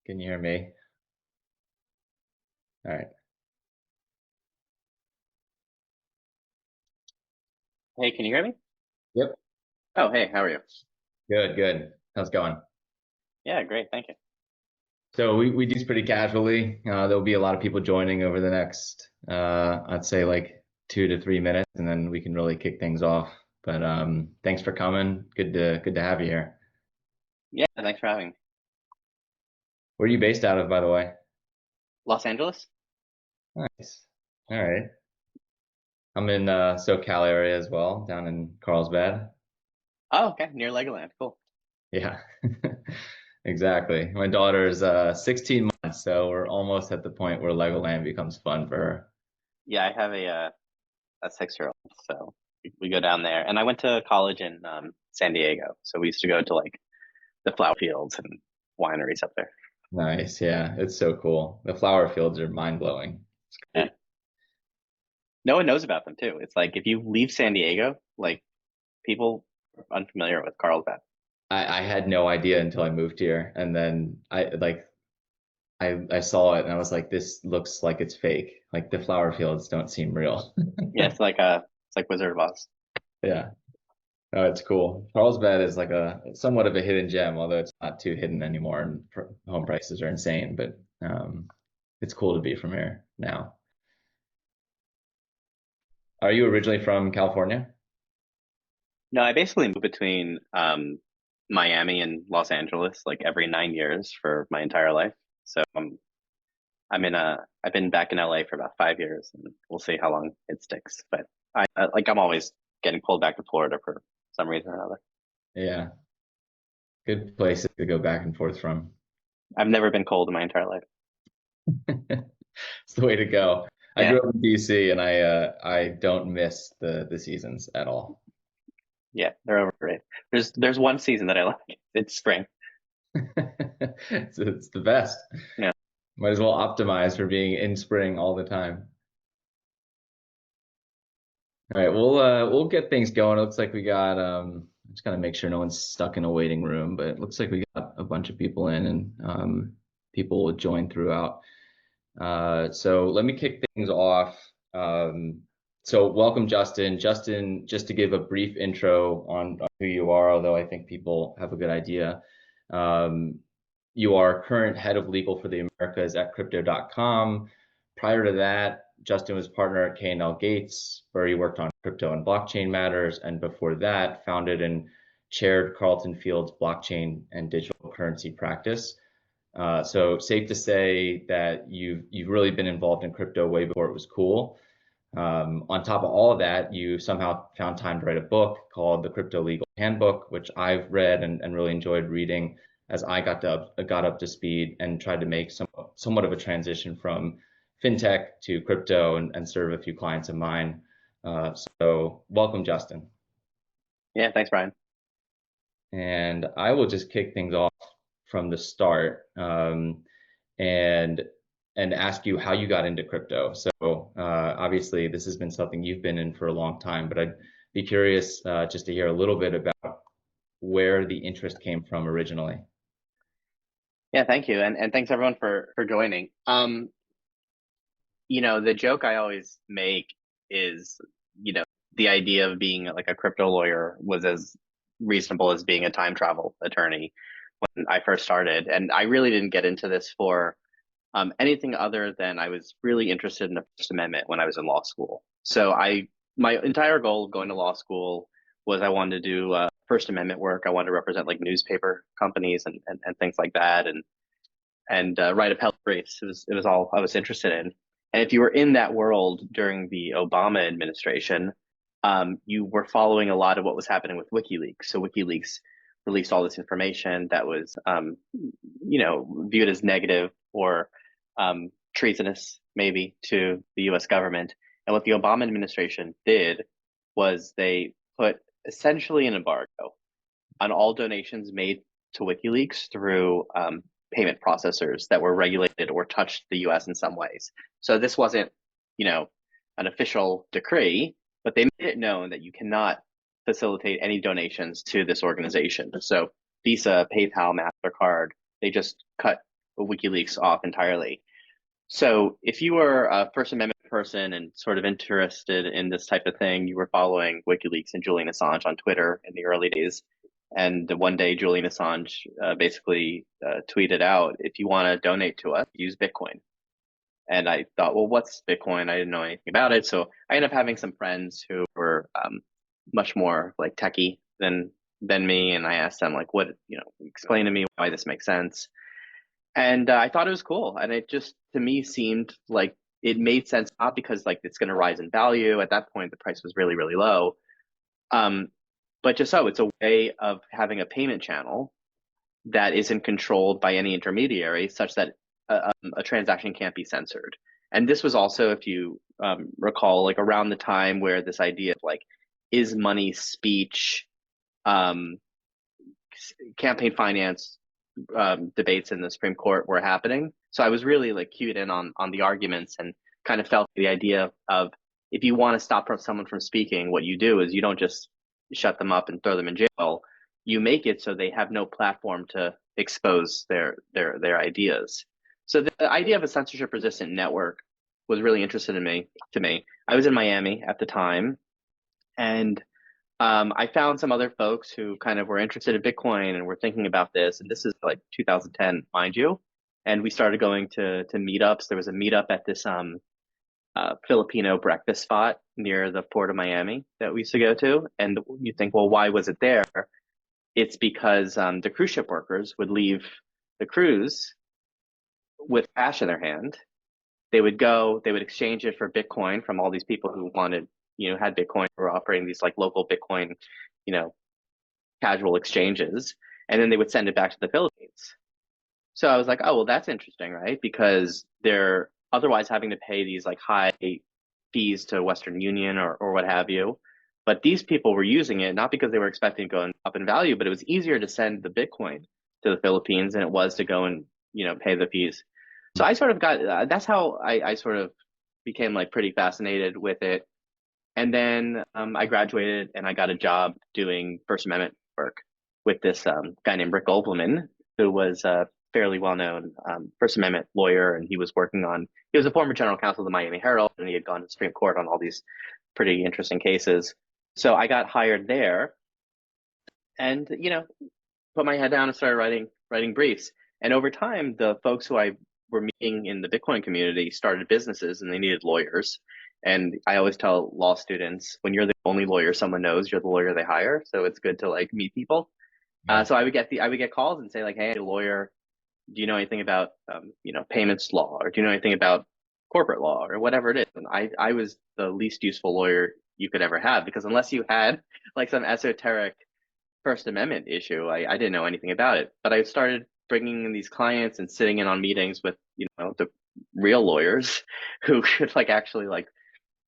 Can you hear me? All right. Hey, can you hear me? Yep. Oh, hey, how are you? Good, good. How's it going? Yeah, great, thank you. So we do this pretty casually. There'll be a lot of people joining over the next, I'd say like 2 to 3 minutes, and then we can really kick things off. But thanks for coming. Good to have you here. Yeah, thanks for having me. Where are you based out of, by the way? Los Angeles? Nice. All right. I'm in SoCal area as well, down in Carlsbad. Oh, okay, near Legoland, cool. Yeah. Exactly. My daughter's 16 months, so we're almost at the point where Legoland becomes fun for her. Yeah, I have a 6-year-old, so we go down there. And I went to college in San Diego, so we used to go to like the flower fields and wineries up there. Nice. Yeah, it's so cool. The flower fields are mind blowing. It's Yeah. great. No one knows about them too. It's like if you leave San Diego, like people are unfamiliar with Carlsbad. I had no idea until I moved here, and then I saw it and I was like, this looks like it's fake. Like the flower fields don't seem real. Yeah, it's like Wizard of Oz. Yeah. Oh, it's cool. Carlsbad is like a somewhat of a hidden gem, although it's not too hidden anymore, and home prices are insane. But it's cool to be from here now. Are you originally from California? No, I basically move between Miami and Los Angeles like every 9 years for my entire life. So I've been back in LA for about 5 years, and we'll see how long it sticks. But I'm always getting pulled back to Florida for some reason or another. Yeah, good places to go back and forth from. I've never been cold in my entire life. It's the way to go. I Yeah, grew up in DC and I don't miss the seasons at all. yeah, they're overrated. There's one season that I like. It's spring. It's the best. Yeah, Might as well optimize for being in spring all the time. All right, we'll get things going. It looks like we got just gotta make sure no one's stuck in a waiting room, but it looks like we got a bunch of people in and people will join throughout. So let me kick things off. So welcome, Justin. Justin, just to give a brief intro on who you are, although I think people have a good idea. Um, you are current head of legal for the Americas at crypto.com. Prior to that, Justin was partner at K&L Gates, where he worked on crypto and blockchain matters. And before that, founded and chaired Carlton Field's blockchain and digital currency practice. So safe to say that you've really been involved in crypto way before it was cool. On top of all of that, you somehow found time to write a book called The Crypto Legal Handbook, which I've read and really enjoyed reading as I got up to speed and tried to make somewhat of a transition from fintech to crypto and serve a few clients of mine. So welcome, Justin. yeah. Thanks, Brian. And I will just kick things off from the start. And ask you how you got into crypto. So obviously this has been something you've been in for a long time, but I'd be curious just to hear a little bit about where the interest came from originally. Yeah, thank you, and thanks everyone for joining. The joke I always make is, you know, the idea of being like a crypto lawyer was as reasonable as being a time travel attorney when I first started. And I really didn't get into this for anything other than I was really interested in the First Amendment when I was in law school. So my entire goal of going to law school was I wanted to do First Amendment work. I wanted to represent like newspaper companies and things like that, and write appellate briefs. It was all I was interested in. And if you were in that world during the Obama administration, you were following a lot of what was happening with WikiLeaks. So WikiLeaks released all this information that was, viewed as negative or treasonous, maybe, to the U.S. government. And what the Obama administration did was they put essentially an embargo on all donations made to WikiLeaks through payment processors that were regulated or touched the US in some ways. So this wasn't, you know, an official decree, but they made it known that you cannot facilitate any donations to this organization. So Visa, PayPal, MasterCard, they just cut WikiLeaks off entirely. So if you were a First Amendment person and sort of interested in this type of thing, you were following WikiLeaks and Julian Assange on Twitter in the early days. And one day, Julian Assange basically tweeted out, "If you want to donate to us, use Bitcoin." And I thought, well, what's Bitcoin? I didn't know anything about it. So I ended up having some friends who were much more like techie than me, and I asked them like, what, explain to me why this makes sense. And I thought it was cool, and it just to me seemed like it made sense, not because like it's going to rise in value. At that point, the price was really, really low. Um, but just so it's a way of having a payment channel that isn't controlled by any intermediary, such that a transaction can't be censored. And this was also, if you recall, like around the time where this idea of like, is money speech, um, campaign finance debates in the Supreme Court were happening. So I was really like cued in on the arguments and kind of felt the idea of if you want to stop someone from speaking, what you do is you don't just shut them up and throw them in jail. You make it so they have no platform to expose their ideas. So the idea of a censorship resistant network was really interesting to me. I was in Miami at the time, and I found some other folks who kind of were interested in Bitcoin and were thinking about this. And this is like 2010, mind you. And we started going to meetups. There was a meetup at this Filipino breakfast spot near the port of Miami that we used to go to. And you think, well, why was it there? It's because the cruise ship workers would leave the cruise with cash in their hand. They would go, they would exchange it for Bitcoin from all these people who wanted, had Bitcoin, were offering these like local Bitcoin, you know, casual exchanges, and then they would send it back to the Philippines. So I was like, oh, well, that's interesting, right? Because they're otherwise having to pay these like high fees to Western Union or what have you. But these people were using it not because they were expecting to go up in value, but it was easier to send the Bitcoin to the Philippines than it was to go and, pay the fees. So I sort of got, that's how I sort of became like pretty fascinated with it. And then I graduated and I got a job doing First Amendment work with this guy named Rick Olbermann, who was a fairly well-known First Amendment lawyer, and he was a former general counsel of the Miami Herald, and he had gone to the Supreme Court on all these pretty interesting cases. So I got hired there, and put my head down and started writing briefs. And over time, the folks who I were meeting in the Bitcoin community started businesses, and they needed lawyers. And I always tell law students, when you're the only lawyer someone knows, you're the lawyer they hire. So it's good to like meet people. Yeah. So I would get calls and say like, hey, lawyer, do you know anything about payments law, or do you know anything about corporate law, or whatever it is? And I was the least useful lawyer you could ever have, because unless you had like some esoteric First Amendment issue, I didn't know anything about it. But I started bringing in these clients and sitting in on meetings with the real lawyers who could like actually like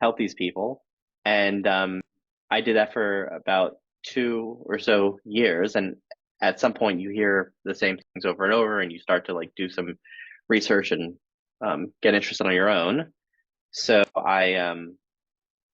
help these people. And I did that for about 2 or so years. And at some point, you hear the same things over and over, and you start to like do some research and get interested on your own. So I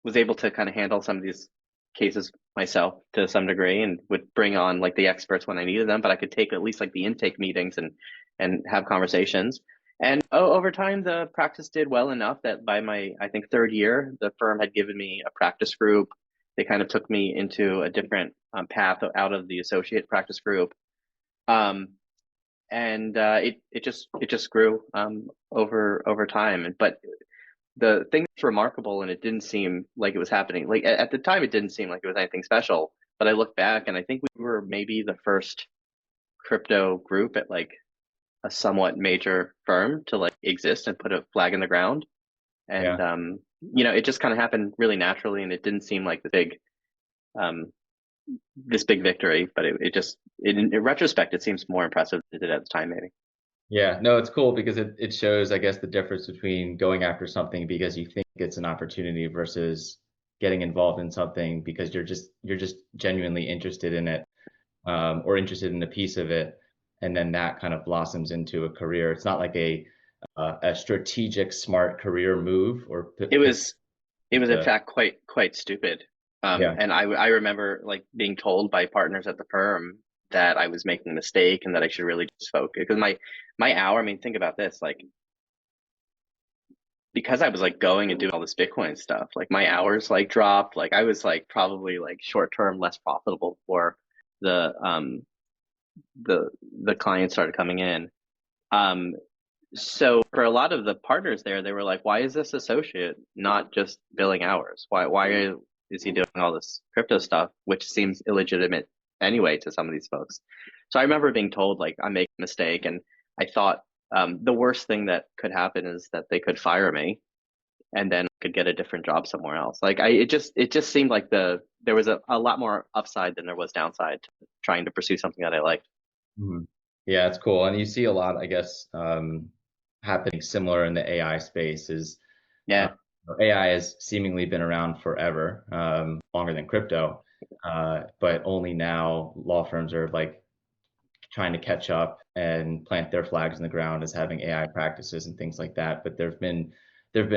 was able to kind of handle some of these cases myself to some degree, and would bring on like the experts when I needed them. But I could take at least like the intake meetings and have conversations. And over time, the practice did well enough that by my, I think, third year, the firm had given me a practice group. They kind of took me into a different path out of the associate practice group. Um, and it just grew over time. But the thing that's remarkable, and it didn't seem like it was happening, like at the time, it didn't seem like it was anything special. But I look back, and I think we were maybe the first crypto group at like a somewhat major firm to like exist and put a flag in the ground. And Yeah. it just kind of happened really naturally, and it didn't seem like um this big victory, but it just in retrospect it seems more impressive than it did at the time, maybe. Yeah, no, it's cool because it shows, I guess, the difference between going after something because you think it's an opportunity versus getting involved in something because you're just genuinely interested in it, or interested in a piece of it, and then that kind of blossoms into a career. It's not like a strategic, smart career move or It was it was in to, fact quite stupid. yeah, And I remember like being told by partners at the firm, that I was making a mistake and that I should really just focus. Because my hour, I mean, think about this, like because I was like going and doing all this Bitcoin stuff, like my hours like dropped. Like I was like probably like short term less profitable for the um the the clients started coming in. Um so for a lot of the partners there, they were like, why is this associate not just billing hours? Why is he doing all this crypto stuff, which seems illegitimate anyway to some of these folks? So I remember being told like I make a mistake, and I thought the worst thing that could happen is that they could fire me and then I could get a different job somewhere else. Like it just seemed like there was a lot more upside than there was downside to trying to pursue something that I liked. Mhm. Yeah, it's cool. And you see a lot, I guess, happening similar in the AI space is uh, Yeah. AI has seemingly been around forever, longer than crypto, but only now law firms are like trying to catch up and plant their flags in the ground as having AI practices and things like that. But there've been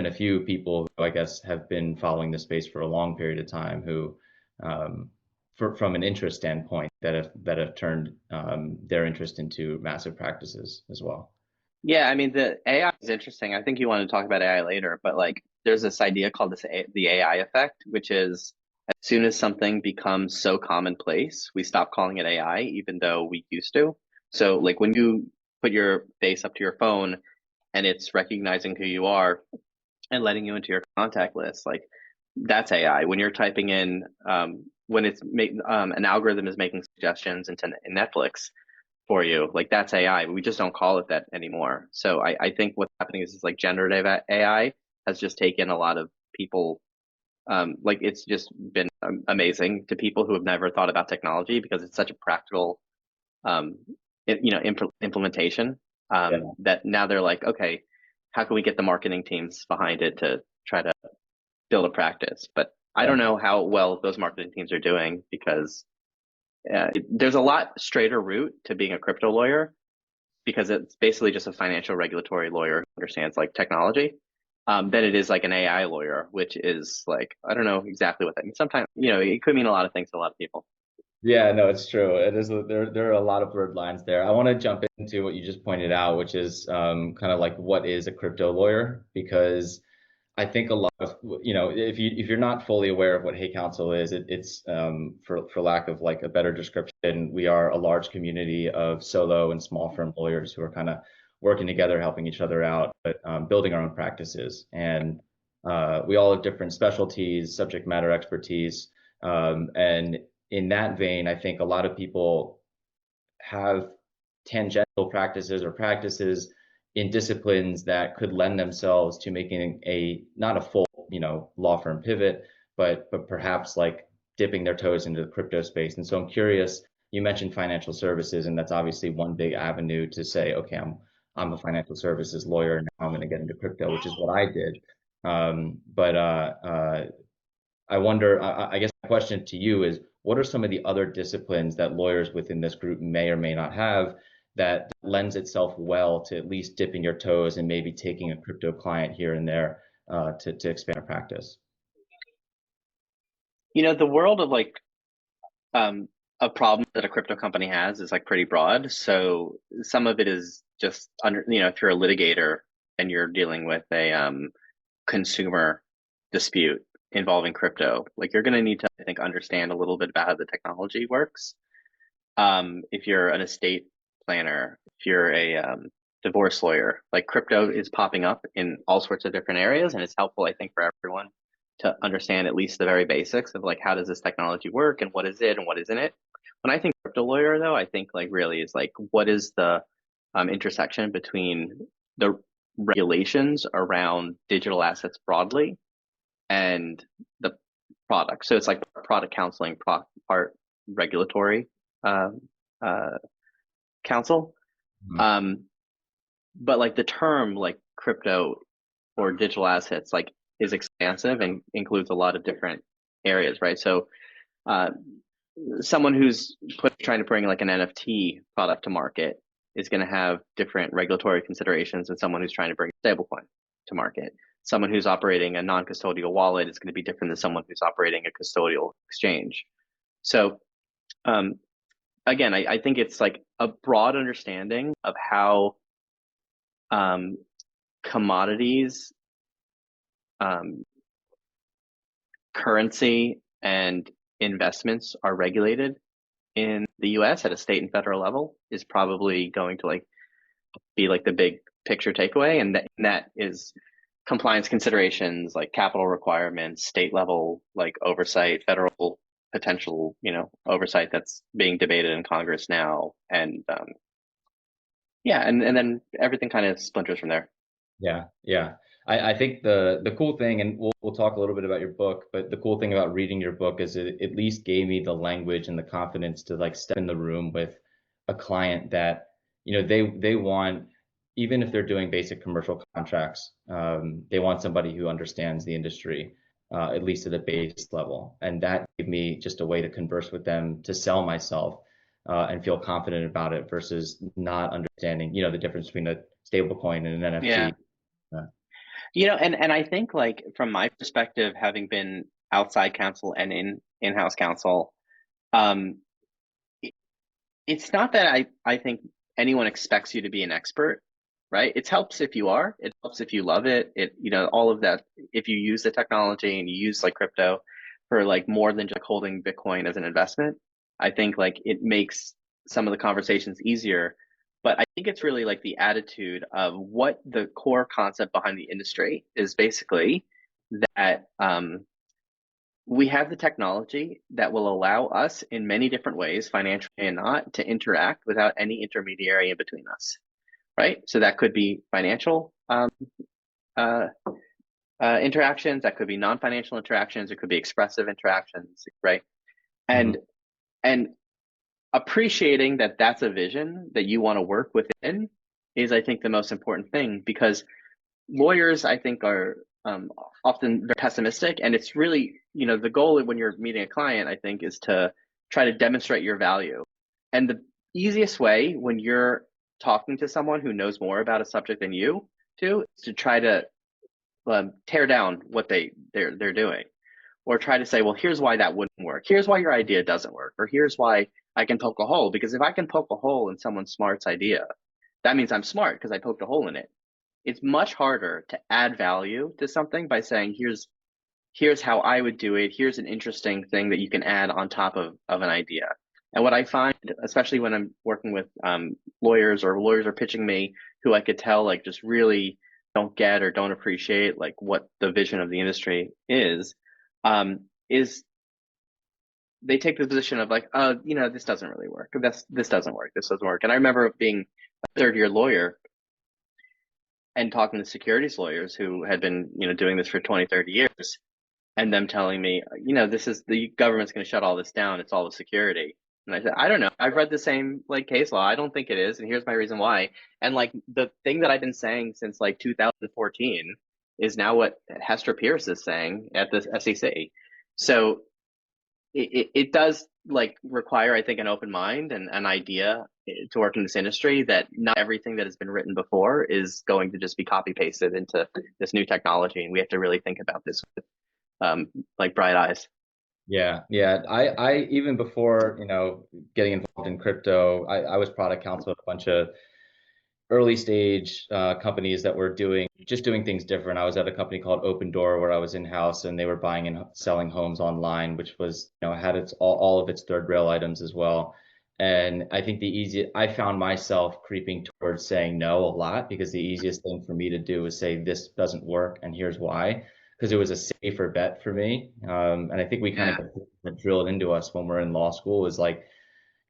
a few people who I guess have been following the space for a long period of time who, um, from an interest standpoint, that have turned their interest into massive practices as well. Yeah, I mean the AI is interesting. I think you want to talk about AI later, but like there's this idea called the AI effect, which is as soon as something becomes so commonplace, we stop calling it AI, even though we used to. So like when you put your face up to your phone and it's recognizing who you are and letting you into your contact list, like that's AI. When you're typing in, when an algorithm is making suggestions into Netflix for you. Like that's AI, but we just don't call it that anymore. So I think what's happening is like generative AI has just taken a lot of people. Like it's just been amazing to people who have never thought about technology because it's such a practical, um, implementation. Yeah. That now they're like, okay, how can we get the marketing teams behind it to try to build a practice? But I Yeah. don't know how well those marketing teams are doing because there's a lot straighter route to being a crypto lawyer because it's basically just a financial regulatory lawyer who understands like technology, than it is like an AI lawyer, which is like, I don't know exactly what that means. Sometimes, it could mean a lot of things to a lot of people. Yeah, no, it's true. It is there are a lot of blurred lines there. I want to jump into what you just pointed out, which is kind of like what is a crypto lawyer? Because I think a lot of, if you're not fully aware of what Hey Counsel is, it's for lack of like a better description, we are a large community of solo and small firm lawyers who are kind of working together, helping each other out, but building our own practices. And we all have different specialties, subject matter expertise, and in that vein, I think a lot of people have tangential practices or practices in disciplines that could lend themselves to making a not a full, law firm pivot, but perhaps like dipping their toes into the crypto space. And so I'm curious, you mentioned financial services, and that's obviously one big avenue to say, okay, I'm a financial services lawyer, and now I'm going to get into crypto, which is what I did. But I wonder, I guess my question to you is, what are some of the other disciplines that lawyers within this group may or may not have that lends itself well to at least dipping your toes and maybe taking a crypto client here and there to expand a practice? The world of like um, a problem that a crypto company has is like pretty broad. So some of it is just under, if you're a litigator and you're dealing with a consumer dispute involving crypto, like you're going to need to, I think, understand a little bit about how the technology works. If you're an estate planner, if you're a divorce lawyer, like crypto is popping up in all sorts of different areas, and it's helpful, I think, for everyone to understand at least the very basics of like how does this technology work and what is it and what isn't it. When I think crypto lawyer, though, I think like really is like what is the intersection between the regulations around digital assets broadly and the product. So it's like product counseling, part regulatory um, uh, counsel. Mhm. Um, but like the term like crypto or digital assets like is expansive and includes a lot of different areas, right? So uh, someone who's trying to bring like an NFT product to market is going to have different regulatory considerations than someone who's trying to bring a stablecoin to market. Someone who's operating a non-custodial wallet is going to be different than someone who's operating a custodial exchange. So um, again, I think it's like a broad understanding of how um, commodities, um, currency, and investments are regulated in the US at a state and federal level is probably going to like be like the big picture takeaway. And that is compliance considerations like capital requirements, state level like oversight, federal potential, oversight that's being debated in Congress now. And yeah, and then everything kind of splinters from there. Yeah, yeah. I think the cool thing, and we'll talk a little bit about your book, but the cool thing about reading your book is it at least gave me the language and the confidence to like step in the room with a client that, they want, even if they're doing basic commercial contracts, they want somebody who understands the industry, at least at a base level. And that gave me just a way to converse with them, to sell myself, and feel confident about it versus not understanding, the difference between a stablecoin and an Yeah. NFT. Uh, And I think like from my perspective, having been outside counsel and in-house counsel, um, it's not that I think anyone expects you to be an expert, right? It helps if you are. It helps if you love it. All of that. If you use the technology and you use like crypto for like more than just holding Bitcoin as an investment, I think like it makes some of the conversations easier. But I think it's really like the attitude of what the core concept behind the industry is basically that we have the technology that will allow us in many different ways, financially and not, to interact without any intermediary in between us, right? So that could be financial uh, interactions, that could be non-financial interactions, it could be expressive interactions, right? mhm. And and appreciating that that's a vision that you want to work within is, I think, the most important thing because lawyers, I think, are often very pessimistic, and it's really, the goal when you're meeting a client, I think, is to try to demonstrate your value. And the easiest way when you're talking to someone who knows more about a subject than you do is to try to tear down what they're doing, or try to say, well, here's why that wouldn't work. Here's why your idea doesn't work, or here's why I can poke a hole. Because if I can poke a hole in someone smart's idea, that means I'm smart because I poked a hole in it. It's much harder to add value to something by saying, here's how I would do it. Here's an interesting thing that you can add on top of an idea. And what I find, especially when I'm working with lawyers, or lawyers are pitching me who I could tell like just really don't get or don't appreciate like what the vision of the industry is they take the position of like, this doesn't really work. This doesn't work. This doesn't work. And I remember being a third year lawyer and talking to securities lawyers who had been, doing this for 20, 30 years, and them telling me, this is the government's going to shut all this down. It's all the security. And I said, I don't know. I've read the same like case law. I don't think it is. And here's my reason why. And like the thing that I've been saying since like 2014 is now what Hester Pierce is saying at the SEC. So it does like require, I think, an open mind and an idea to work in this industry that not everything that has been written before is going to just be copy pasted into this new technology. And we have to really think about this with like bright eyes. Yeah, yeah. I even before, getting involved in crypto, I was product counsel at a bunch of early stage companies that were doing things different. I was at a company called Open Door where I was in house and they were buying and selling homes online, which was, had its all of its third rail items as well. And I think I found myself creeping towards saying no a lot because the easiest thing for me to do is say this doesn't work and here's why, because it was a safer bet for me. And I think we kind Yeah. of drilled into us when we're in law school is like,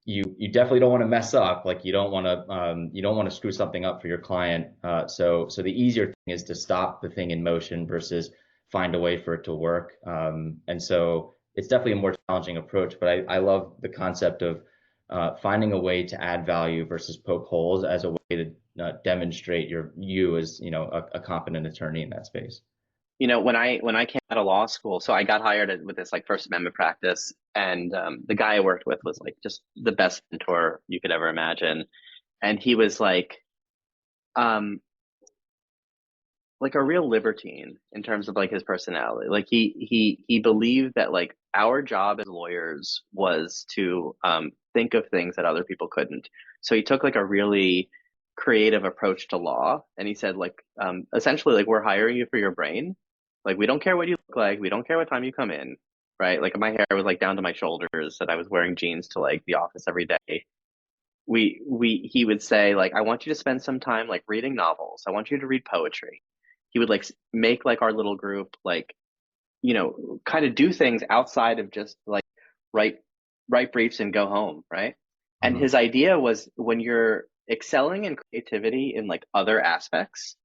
you definitely don't want to mess up. Like you don't want to screw something up for your client. So the easier thing is to stop the thing in motion versus find a way for it to work. And so it's definitely a more challenging approach. But I love the concept of finding a way to add value versus poke holes as a way to demonstrate you as a competent attorney in that space. When I came out of law school, so I got hired with this like First Amendment practice, and the guy I worked with was like just the best mentor you could ever imagine, and he was um, like a real libertine in terms of like his personality. Like he believed that like our job as lawyers was to think of things that other people couldn't. So he took like a really creative approach to law, and he said like essentially like we're hiring you for your brain. Like we don't care what you look like, we don't care what time you come in, right? Like my hair was like down to my shoulders, and I was wearing jeans to like the office every day. We he would say like I want you to spend some time like reading novels. I want you to read poetry. He would like make like our little group like kind of do things outside of just like write write briefs and go home, right? And Mhm. his idea was when you're excelling in creativity in like other aspects,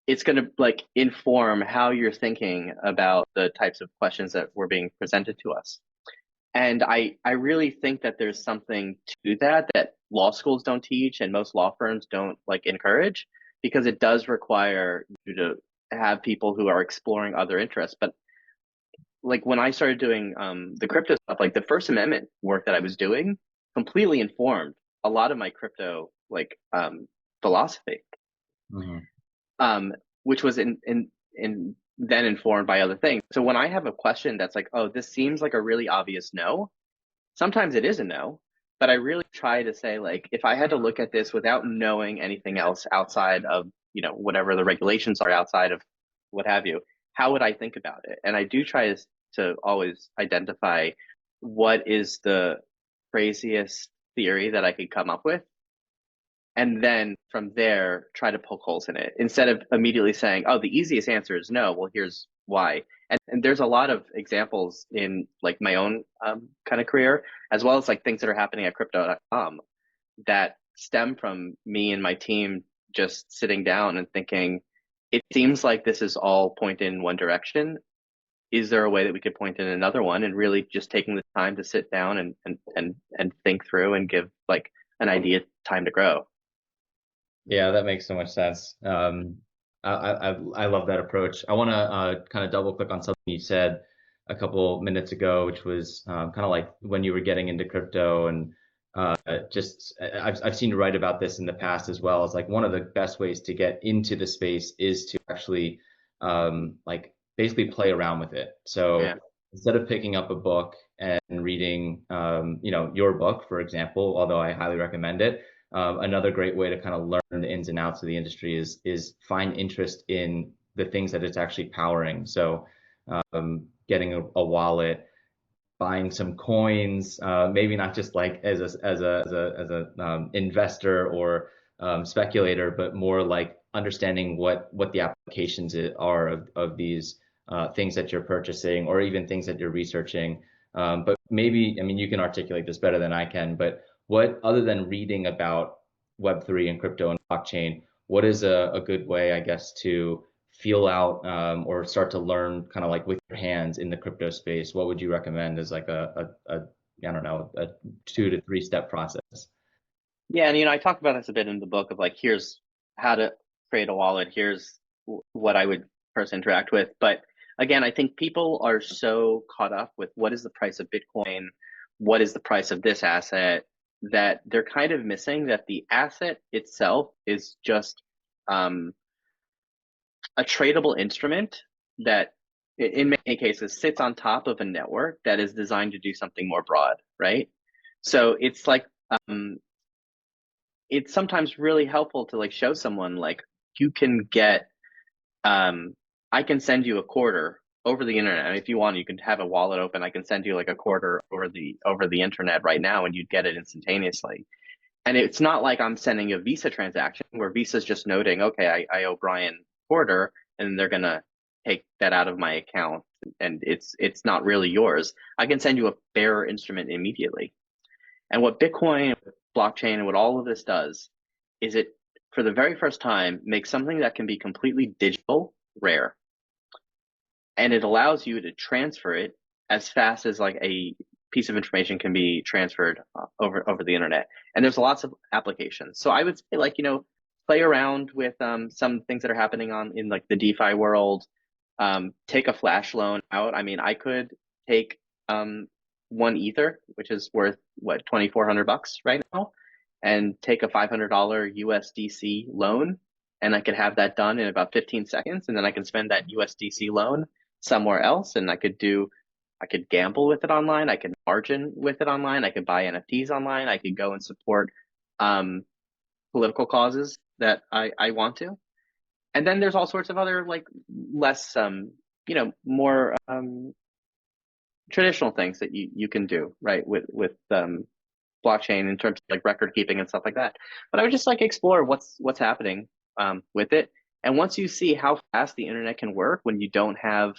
it's going to like inform how you're thinking about the types of questions that were being presented to us. And I really think that there's something to that that law schools don't teach and most law firms don't like encourage because it does require you to have people who are exploring other interests. But like when I started doing the crypto stuff, like the First Amendment work that I was doing completely informed a lot of my crypto like philosophy, Mhm. um, which was in then informed by other things. So when I have a question that's like, oh, this seems like a really obvious no, sometimes it is a no, but I really try to say like if I had to look at this without knowing anything else outside of whatever the regulations are outside of what have you, how would I think about it? And I do try to always identify what is the craziest theory that I could come up with, and then from there try to poke holes in it instead of immediately saying, oh, the easiest answer is no, well here's why. And there's a lot of examples in like my own kind of career as well as like things that are happening at crypto.com that stem from me and my team just sitting down and thinking it seems like this is all pointed in one direction. Is there a way that we could point in another one, and really just taking the time to sit down and think through and give like an idea time to grow. Yeah, that makes so much sense. I love that approach. I want to kind of double click on something you said a couple minutes ago, which was kind of like when you were getting into crypto and just I've seen you write about this in the past as well. It's like one of the best ways to get into the space is to actually like basically play around with it. Yeah. So instead of picking up a book and reading your book, for example, although I highly recommend it, another great way to kind of learn the ins and outs of the industry is find interest in the things that it's actually powering. So getting a wallet, buying some coins, maybe not just like as a investor or speculator, but more like understanding what the applications are of these things that you're purchasing or even things that you're researching. But maybe, I mean, you can articulate this better than I can, but what, other than reading about Web3 and crypto and blockchain, what is a good way, I guess, to feel out or start to learn kind of like with your hands in the crypto space? What would you recommend as like a I don't know, a 2 to 3 step process? Yeah, and I talk about this a bit in the book of like here's how to create a wallet, here's what I would first interact with. But again, I think people are so caught up with what is the price of Bitcoin, what is the price of this asset, that they're kind of missing that the asset itself is just um, a tradable instrument that in many cases sits on top of a network that is designed to do something more broad, right? So it's like it's sometimes really helpful to like show someone like you can get um I can send you a quarter over the internet. I mean, if you want, you can have a wallet open. I can send you like a quarter over the internet right now and you'd get it instantaneously. And it's not like I'm sending a Visa transaction where Visa's just noting, okay, I owe Brian a quarter, and they're gonna take that out of my account and it's not really yours. I can send you a bearer instrument immediately. And what Bitcoin, blockchain, and what all of this does is it, for the very first time, makes something that can be completely digital rare. And it allows you to transfer it as fast as like a piece of information can be transferred over the internet. And there's lots of applications. So I would say like, play around with some things that are happening on in like the DeFi world. Take a flash loan out. I mean, I could take um, one Ether, which is worth what, $2,400 right now, and take a $500 USDC loan, and I could have that done in about 15 seconds, and then I can spend that USDC loan somewhere else, and I could do I could gamble with it online. I could margin with it online. I could buy NFTs online. I could go and support um, political causes that I want to. And then there's all sorts of other like less more traditional things that you can do, right, with blockchain in terms of like record keeping and stuff like that. But I would just like explore what's happening with it. And once you see how fast the internet can work when you don't have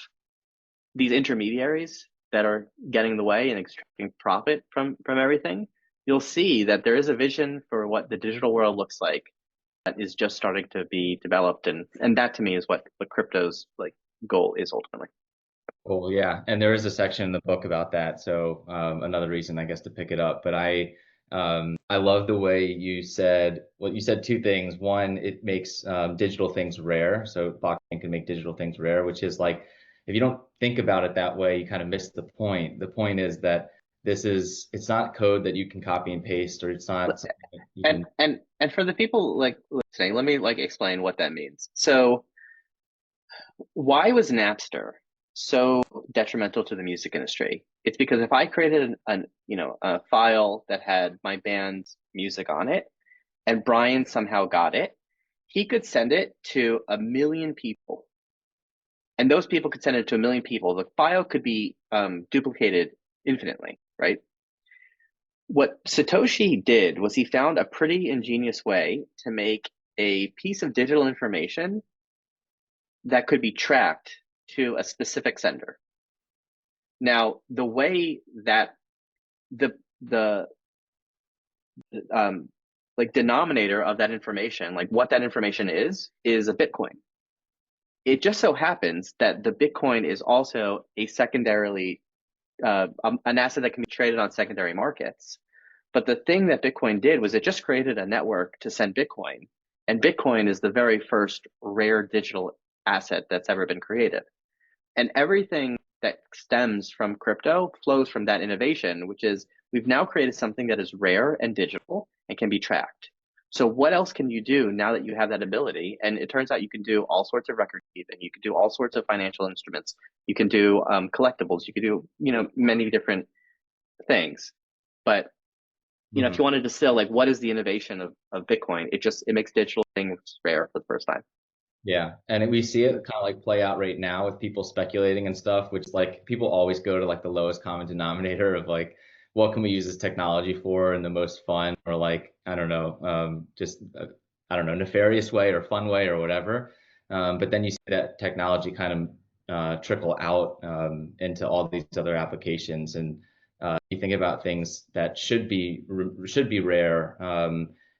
these intermediaries that are getting in the way and extracting profit from everything, you'll see that there is a vision for what the digital world looks like that is just starting to be developed, and that to me is what crypto's like goal is ultimately. Cool, yeah, and there is a section in the book about that, so another reason, I guess, to pick it up. But I love the way you said, well, you said two things. One, it makes digital things rare, so blockchain can make digital things rare, which is like, if you don't think about it that way, you kind of miss the point. The point is that it's not code that you can copy and paste, or it's not something that you And can. and for the people like listening, let me like explain what that means. So why was Napster so detrimental to the music industry? It's because if I created a file that had my band's music on it, and Brian somehow got it, he could send it to a million people, and those people could send it to a million people. The file could be duplicated infinitely, right? What Satoshi did was he found a pretty ingenious way to make a piece of digital information that could be tracked to a specific sender. Now, the way that the like denominator of that information, like what that information is a Bitcoin. It just so happens that the Bitcoin is also a secondarily an asset that can be traded on secondary markets. But the thing that Bitcoin did was it just created a network to send Bitcoin. And Bitcoin is the very first rare digital asset that's ever been created. And everything that stems from crypto flows from that innovation, which is we've now created something that is rare and digital and can be tracked. So what else can you do now that you have that ability? And it turns out you can do all sorts of record keeping. You can do all sorts of financial instruments. You can do collectibles. You can do many different things. But if Mhm. you wanted to distill like what is the innovation of Bitcoin, it makes digital things rare for the first time. Yeah, and we see it kind of like play out right now with people speculating and stuff, which like people always go to like the lowest common denominator of like, what can we use this technology for in the most fun or like, I don't know, just I don't know, nefarious way or fun way or whatever. But then you see that technology kind of trickle out into all these other applications, and you think about things that should be rare.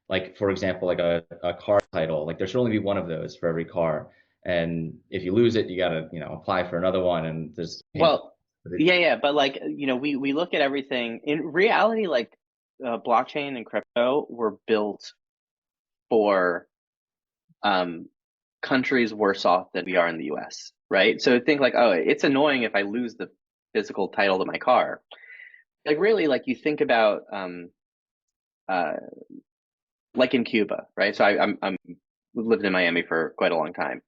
Like for example, like a car title, like there should only be one of those for every car. And if you lose it, you gotta, apply for another one, and there's painful. Well, yeah, but like we look at everything in reality. Like blockchain and crypto were built for um, countries worse off than we are in the U.S. Right? So think like, oh, it's annoying if I lose the physical title to my car. Like really, like you think about uh, like in Cuba, right? So I'm lived in Miami for quite a long time.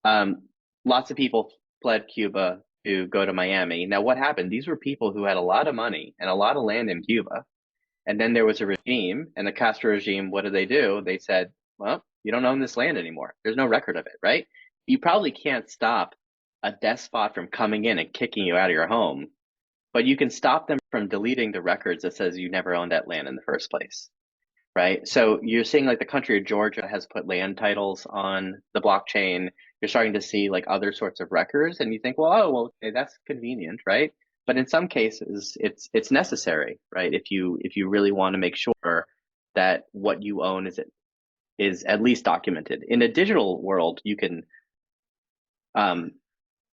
Um, Lots of people fled Cuba to go to Miami. Now, what happened? These were people who had a lot of money and a lot of land in Cuba. And then there was a regime, and the Castro regime, what did they do? They said, well, you don't own this land anymore. There's no record of it, right? You probably can't stop a despot from coming in and kicking you out of your home, but you can stop them from deleting the records that says you never owned that land in the first place, right? So you're seeing like the country of Georgia has put land titles on the blockchain. You're starting to see like other sorts of records, and you think, well, oh, well, okay, that's convenient, right? But in some cases, it's necessary, right? If you really want to make sure that what you own is at least documented. In a digital world, you can um,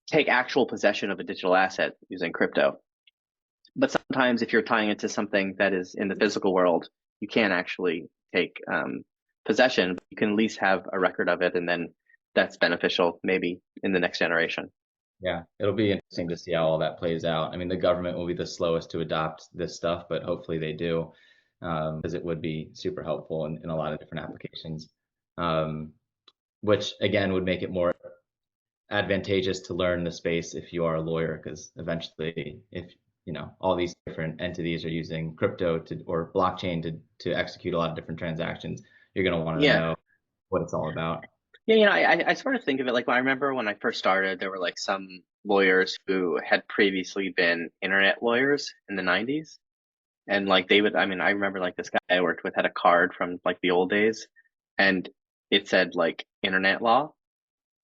take actual possession of a digital asset using crypto. But sometimes if you're tying it to something that is in the physical world, you can't actually take possession. You can at least have a record of it, and then that's beneficial maybe in the next generation. Yeah, it'll be interesting to see how all that plays out. I mean, the government will be the slowest to adopt this stuff, but hopefully they do, because it would be super helpful in a lot of different applications, um, which again would make it more advantageous to learn the space if you are a lawyer, because eventually, if all these different entities are using crypto to or blockchain to execute a lot of different transactions, you're going to want to Yeah. know what it's all about. Yeah, I sort of think of it like, I remember when I first started, there were like some lawyers who had previously been internet lawyers in the 90s. And like they would, I mean, I remember like this guy I worked with had a card from like the old days, and it said like internet law.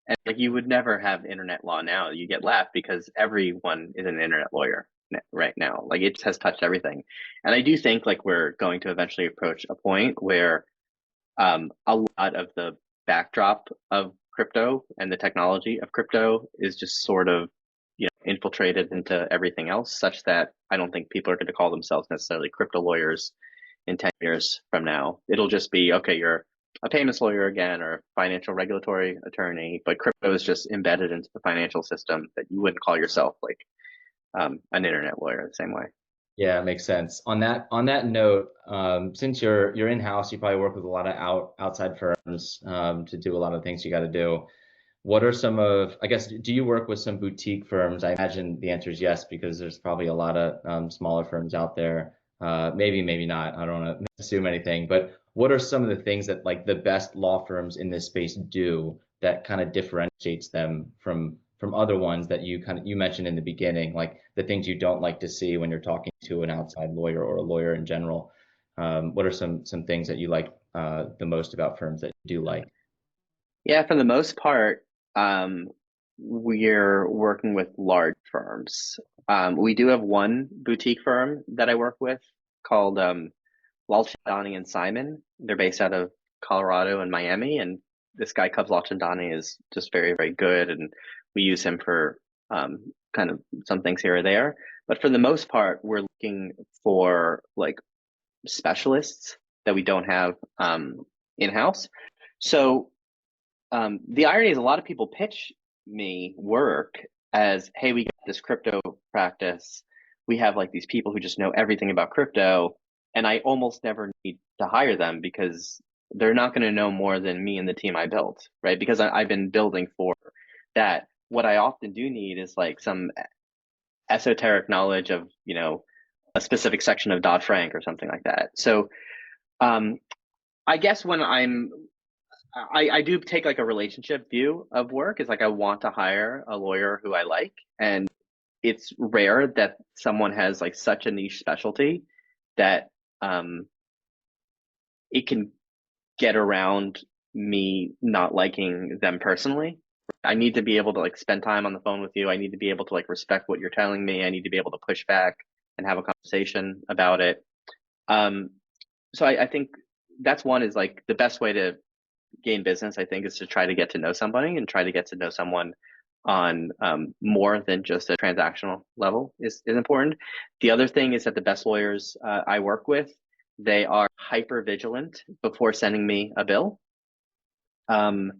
And like you would never have internet law now. You get laughed because everyone is an internet lawyer right now. Like it has touched everything. And I do think like we're going to eventually approach a point where a lot of the backdrop of crypto and the technology of crypto is just sort of, infiltrated into everything else, such that I don't think people are going to call themselves necessarily crypto lawyers in 10 years from now. It'll just be, okay, you're a payments lawyer again or a financial regulatory attorney, but crypto is just embedded into the financial system that you wouldn't call yourself like an internet lawyer the same way. Yeah, it makes sense. On that note, since you're in-house, you probably work with a lot of outside firms to do a lot of things you got to do. What are some of, I guess, do you work with some boutique firms? I imagine the answer is yes, because there's probably a lot of smaller firms out there. Maybe, maybe not. I don't want to assume anything, but what are some of the things that like the best law firms in this space do that kind of differentiates them from other ones that you mentioned in the beginning, like the things you don't like to see when you're talking to an outside lawyer or a lawyer in general? What are some things that you like the most about firms that you do like? Yeah, for the most part, um, we're working with large firms. We do have one boutique firm that I work with called Lalchandani and Simon. They're based out of Colorado and Miami, and this guy Cubs Lalchandani is just very, very good, and we use him for kind of some things here or there. But for the most part, we're looking for like specialists that we don't have in-house. So the irony is a lot of people pitch me work as, hey, we got this crypto practice. We have like these people who just know everything about crypto. And I almost never need to hire them because they're not going to know more than me and the team I built, right? Because I've been building for that. What I often do need is like some esoteric knowledge of, a specific section of Dodd-Frank or something like that. So um, I guess when I do take like a relationship view of work. Is like I want to hire a lawyer who I like, and it's rare that someone has like such a niche specialty that um, it can get around me not liking them personally. I need to be able to like spend time on the phone with you. I need to be able to like respect what you're telling me. I need to be able to push back and have a conversation about it. Um, so I think that's one is like the best way to gain business, I think, is to try to get to know somebody and try to get to know someone on more than just a transactional level is important. The other thing is that the best lawyers I work with, they are hyper vigilant before sending me a bill. Um,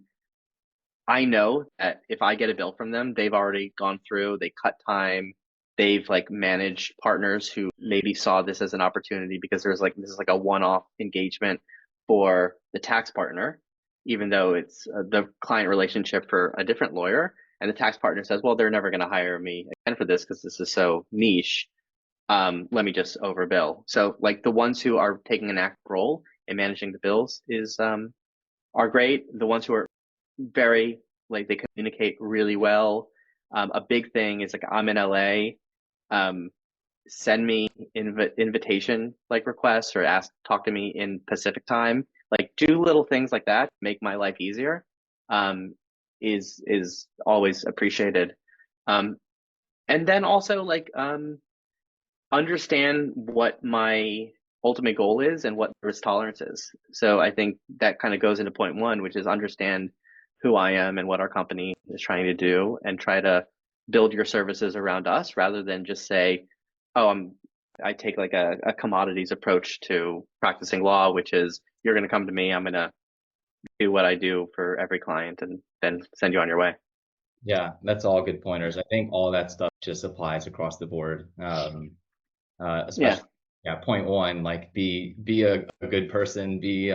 I know that if I get a bill from them, they've already gone through, they cut time, they've like managed partners who maybe saw this as an opportunity because there's like this is like a one-off engagement for the tax partner, even though it's the client relationship for a different lawyer. And the tax partner says, well, they're never going to hire me again for this because this is so niche. Let me just overbill. So like the ones who are taking an active role in managing the bills is are great. The ones who are very like they communicate really well. A big thing is like I'm in LA. Um, Send me invitation like requests or talk to me in Pacific time. Like do little things like that, make my life easier. Um, is always appreciated. Um, and then also like understand what my ultimate goal is and what risk tolerance is. So I think that kind of goes into point one, which is understand who I am and what our company is trying to do and try to build your services around us rather than just say, oh, I take like a commodities approach to practicing law, which is you're going to come to me, I'm going to do what I do for every client and then send you on your way. Yeah, that's all good pointers. I think all that stuff just applies across the board. Yeah. Especially, yeah, point one, like be a good person, be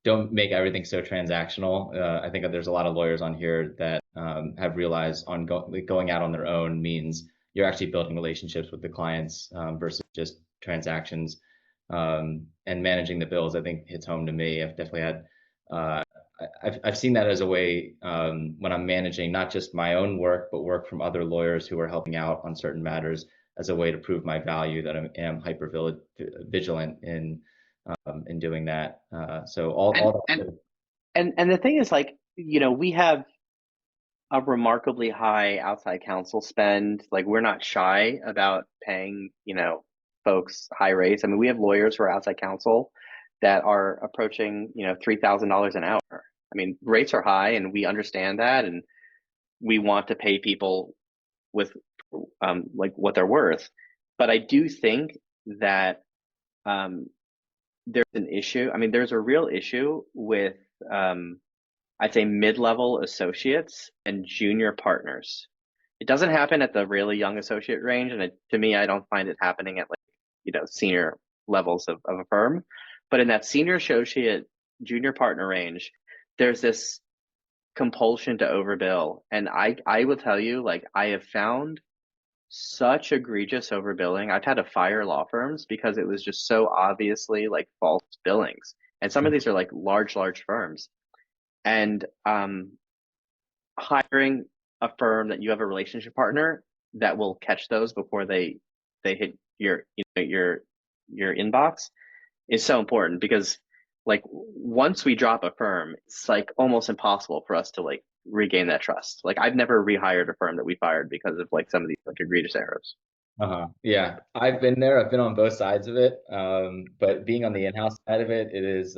don't make everything so transactional. I think that there's a lot of lawyers on here that have realized going out on their own means you're actually building relationships with the clients versus just transactions. And managing the bills, I think hits home to me. I've definitely had, uh, I've seen that as a way when I'm managing not just my own work, but work from other lawyers who are helping out on certain matters as a way to prove my value that I am hyper vigilant in doing that. So And all and that. and the thing is, like, we have a remarkably high outside counsel spend. Like, we're not shy about paying, folks high rates. I mean, we have lawyers who are outside counsel that are approaching, $3,000 an hour. I mean, rates are high, and we understand that, and we want to pay people with like what they're worth. But I do think that um, there's an issue. I mean, there's a real issue with um, I'd say mid-level associates and junior partners. It doesn't happen at the really young associate range, and to me, I don't find it happening at, like, senior levels of a firm. But in that senior associate, junior partner range, there's this compulsion to overbill, and I will tell you, like, I have found such egregious overbilling. I've had to fire law firms because it was just so obviously like false billings, and some of these are like large firms. And hiring a firm that you have a relationship partner that will catch those before they hit your inbox is so important, because, like, once we drop a firm, it's like almost impossible for us to like regain that trust. Like, I've never rehired a firm that we fired because of like some of these like egregious errors. Yeah, I've been there. I've been on both sides of it. But being on the in-house side of it, it is.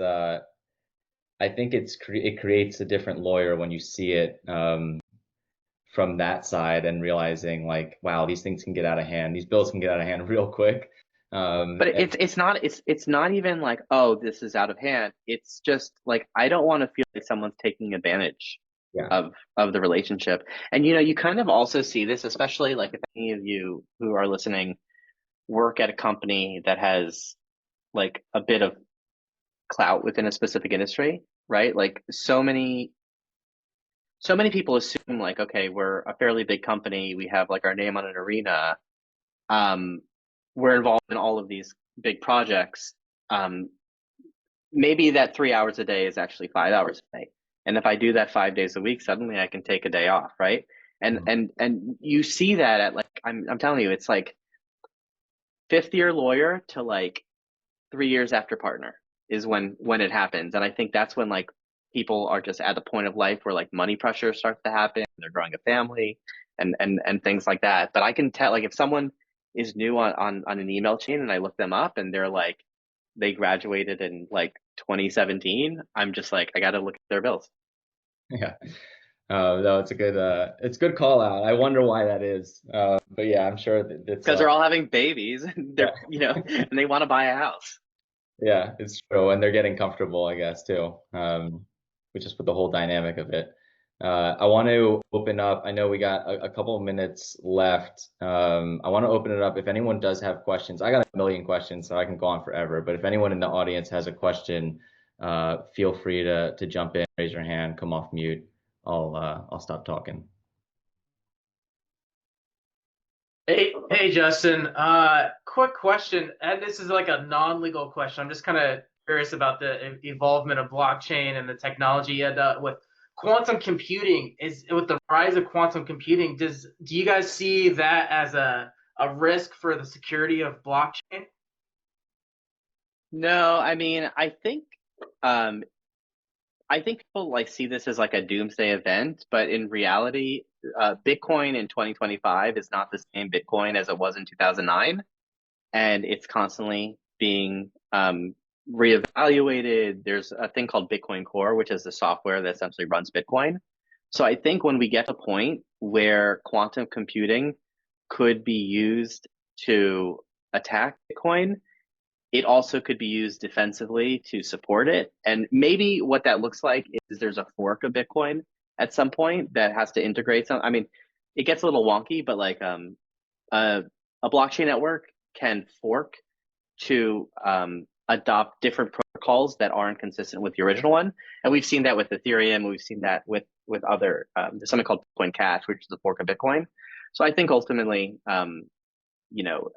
I think it creates a different lawyer when you see it from that side and realizing like, wow, these things can get out of hand. These bills can get out of hand real quick. But And it's not even like, oh, this is out of hand. It's just like, I don't want to feel like someone's taking advantage yeah, of the relationship. And you kind of also see this, especially like if any of you who are listening work at a company that has like a bit of clout within a specific industry, right? Like, so many people assume, like, okay, we're a fairly big company, we have like our name on an arena, um, we're involved in all of these big projects. Um, Maybe that 3 hours a day is actually 5 hours a day, and if I do that 5 days a week, suddenly I can take a day off, right? And mhm, and you see that at, like, I'm telling you, it's like fifth year lawyer to like 3 years after partner is when it happens. And I think that's when, like, people are just at the point of life where like money pressure starts to happen. They're growing a family and things like that. But I can tell, like, if someone is new on an email chain and I look them up and they're like, they graduated in like 2017, I'm just like, I got to look at their bills yeah. No, it's a good call out. I wonder why that is. But yeah, I'm sure that it's because they're all having babies and yeah, and they want to buy a house. yeah, it's true, and they're getting comfortable, I guess, too. Which is with the whole dynamic of it. I want to open up. I know we got a couple of minutes left. I want to open it up. If anyone does have questions, I got a million questions, so I can go on forever. But if anyone in the audience has a question, feel free to jump in, raise your hand, come off mute. I'll stop talking. Hey, Justin. Quick question, and this is like a non-legal question. I'm just kind of curious about the evolvement of blockchain and the technology, and with quantum computing. Is with the rise of quantum computing, do you guys see that as a risk for the security of blockchain? No, I mean, um, I think people like see this as like a doomsday event, but in reality, Bitcoin in 2025 is not the same Bitcoin as it was in 2009, and it's constantly being reevaluated. There's a thing called Bitcoin Core, which is the software that essentially runs Bitcoin. So I think when we get to a point where quantum computing could be used to attack Bitcoin, it also could be used defensively to support it. And maybe what that looks like is there's a fork of Bitcoin at some point that has to integrate some. I mean, it gets a little wonky, but like a blockchain network can fork to adopt different calls that aren't consistent with the original one. And we've seen that with Ethereum. We've seen that with other, there's something called Bitcoin Cash, which is a fork of Bitcoin. So I think ultimately, you know,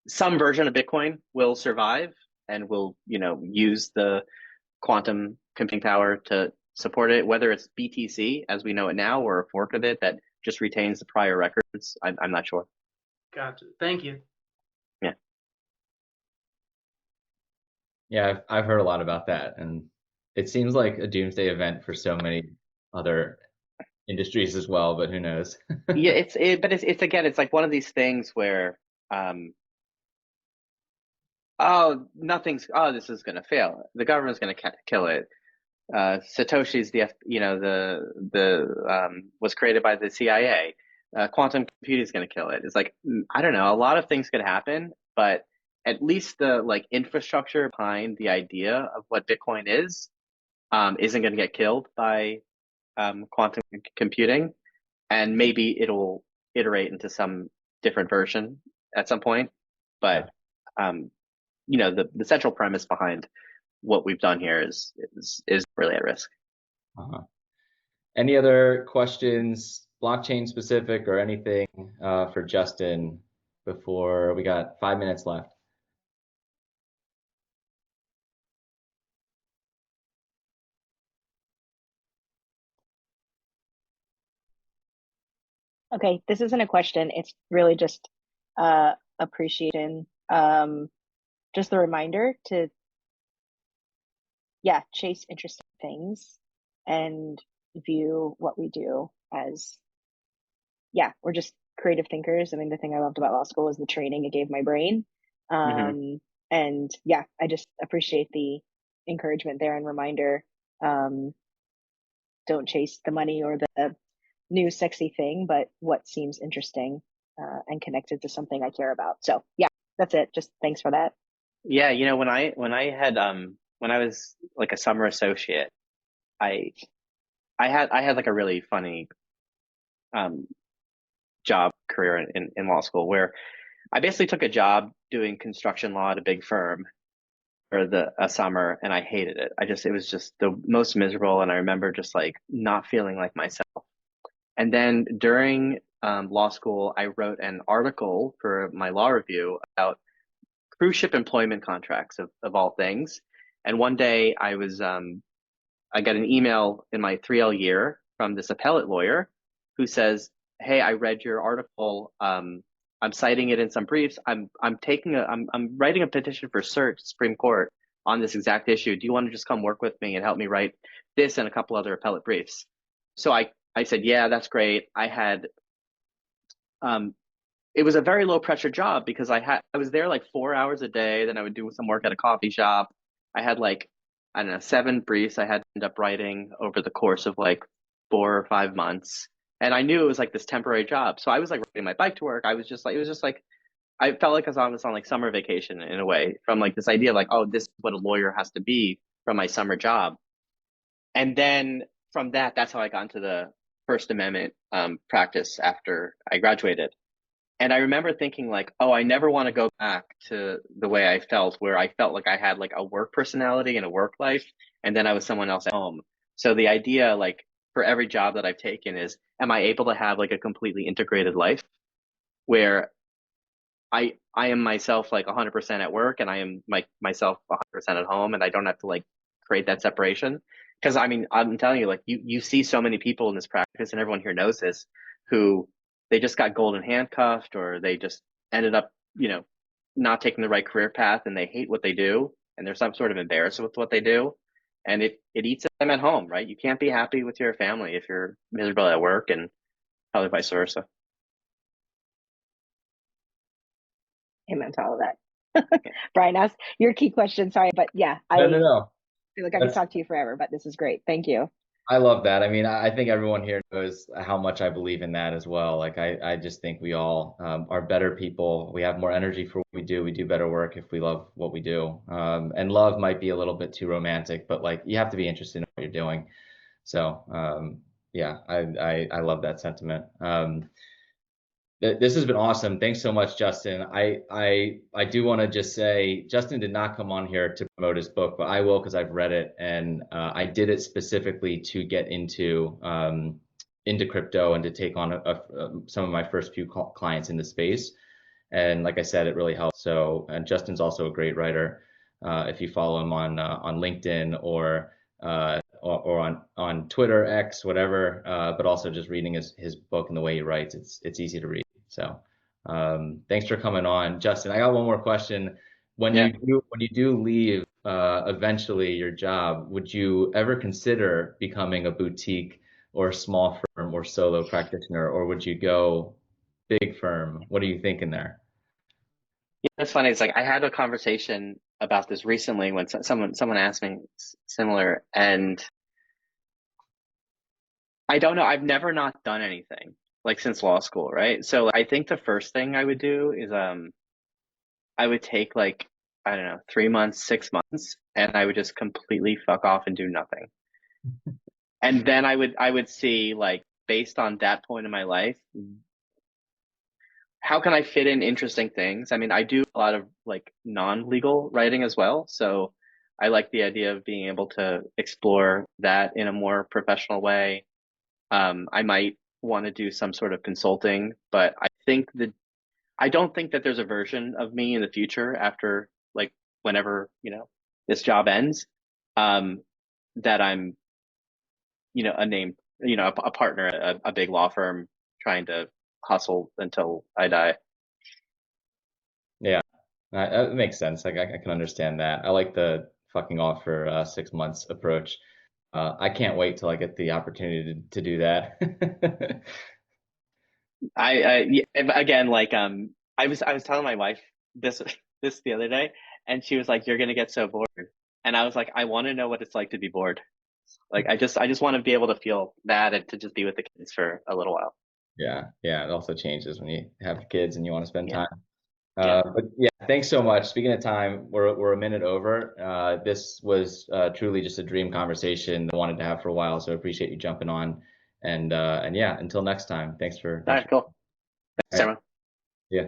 some version of Bitcoin will survive and will, you know, use the quantum computing power to support it, whether it's BTC as we know it now or a fork of it that just retains the prior records. I'm not sure. Gotcha. Thank you. Yeah. Yeah, I've heard a lot about that, and it seems like a doomsday event for so many other industries as well, but who knows? Yeah, but it's again, it's like one of these things where, this is going to fail. The government's going to kill it. Satoshi's was created by the CIA. Quantum computing is going to kill it. It's like, I don't know, a lot of things could happen, but at least the like infrastructure behind the idea of what Bitcoin is, isn't going to get killed by quantum computing, and maybe it'll iterate into some different version at some point. But you know, the central premise behind what we've done here is really at risk. Any other questions, blockchain specific or anything for Justin before we got 5 minutes left? Okay, this isn't a question. It's really just appreciation. Just a reminder to, yeah, chase interesting things and view what we do as, yeah, we're just creative thinkers. I mean, the thing I loved about law school was the training it gave my brain. And yeah, I just appreciate the encouragement there and reminder. Don't chase the money or the new sexy thing, but what seems interesting and connected to something I care about. So yeah, that's it. Just thanks for that. Yeah, you know, when I was like a summer associate, I had like a really funny job career in law school where I basically took a job doing construction law at a big firm for a summer, and I hated it. It was just the most miserable, and I remember just like not feeling like myself. And then during law school, I wrote an article for my law review about cruise ship employment contracts of all things. And one day I got an email in my 3L year from this appellate lawyer who says, "Hey, I read your article. I'm citing it in some briefs. I'm writing a petition for cert Supreme Court on this exact issue. Do you want to just come work with me and help me write this and a couple other appellate briefs?" So I said, "Yeah, that's great." I had it was a very low pressure job because I was there like 4 hours a day. Then I would do some work at a coffee shop. I had like, I don't know, 7 briefs I had to end up writing over the course of like 4 or 5 months. And I knew it was like this temporary job. So I was like riding my bike to work. I was just like, it was just like, I felt like I was on like summer vacation in a way, from like this idea of like, oh, this is what a lawyer has to be from my summer job. And then from that's how I got into the First Amendment practice after I graduated. And I remember thinking like, oh, I never want to go back to the way I felt, where I felt like I had like a work personality and a work life, and then I was someone else at home. So the idea, like, for every job that I've taken is, am I able to have like a completely integrated life where I am myself like 100% at work, and I am myself 100% at home, and I don't have to like create that separation. Because I mean, I'm telling you, like, you see so many people in this practice, and everyone here knows this, who they just got golden handcuffed, or they just ended up, you know, not taking the right career path, and they hate what they do, and there's some sort of embarrassed with what they do, and it eats them at home, right? You can't be happy with your family if you're miserable at work, and probably vice versa. Amen to all of that. Brian, ask your key question. Sorry, but yeah, I No. feel like I could talk to you forever, but this is great. Thank you. I love that. I mean, I think everyone here knows how much I believe in that as well. Like, I just think we all are better people. We have more energy for what we do. We do better work if we love what we do. And love might be a little bit too romantic, but like, you have to be interested in what you're doing. So yeah, I love that sentiment. This has been awesome. Thanks so much, Justin. I do want to just say Justin did not come on here to promote his book, but I will because I've read it, and I did it specifically to get into crypto and to take on some of my first few clients in the space. And like I said, it really helped. So, and Justin's also a great writer. If you follow him on LinkedIn or on Twitter, X, whatever, but also just reading his book and the way he writes, it's easy to read. So, thanks for coming on, Justin. I got one more question. When Yeah. you do leave eventually your job, would you ever consider becoming a boutique or a small firm or solo practitioner, or would you go big firm? What are you thinking there? Yeah, that's funny. It's like I had a conversation about this recently when someone asked me similar, and I don't know. I've never not done anything like since law school, right? So I think the first thing I would do is I would take like, I don't know, 3 months, 6 months, and I would just completely fuck off and do nothing. And then I would see, like, based on that point in my life, how can I fit in interesting things? I mean, I do a lot of like non-legal writing as well, so I like the idea of being able to explore that in a more professional way. I might want to do some sort of consulting, but I don't think that there's a version of me in the future after, like, whenever, this job ends, um, that I'm, a name, a partner at a big law firm trying to hustle until I die. Yeah, that makes sense. Like I can understand that. I like the fucking off for 6 months approach. I can't wait till I get the opportunity to do that. Yeah, again, like, I was telling my wife this this the other day, and she was like, "You're gonna get so bored," and I was like, "I want to know what it's like to be bored. Like, I just want to be able to feel that and to just be with the kids for a little while." Yeah, it also changes when you have kids and you want to spend Yeah, time. yeah. But yeah, thanks so much. Speaking of time, we're a minute over. This was truly just a dream conversation I wanted to have for a while, so I appreciate you jumping on. And yeah, until next time, thanks for All right, cool. all Thanks, right, everyone. yeah.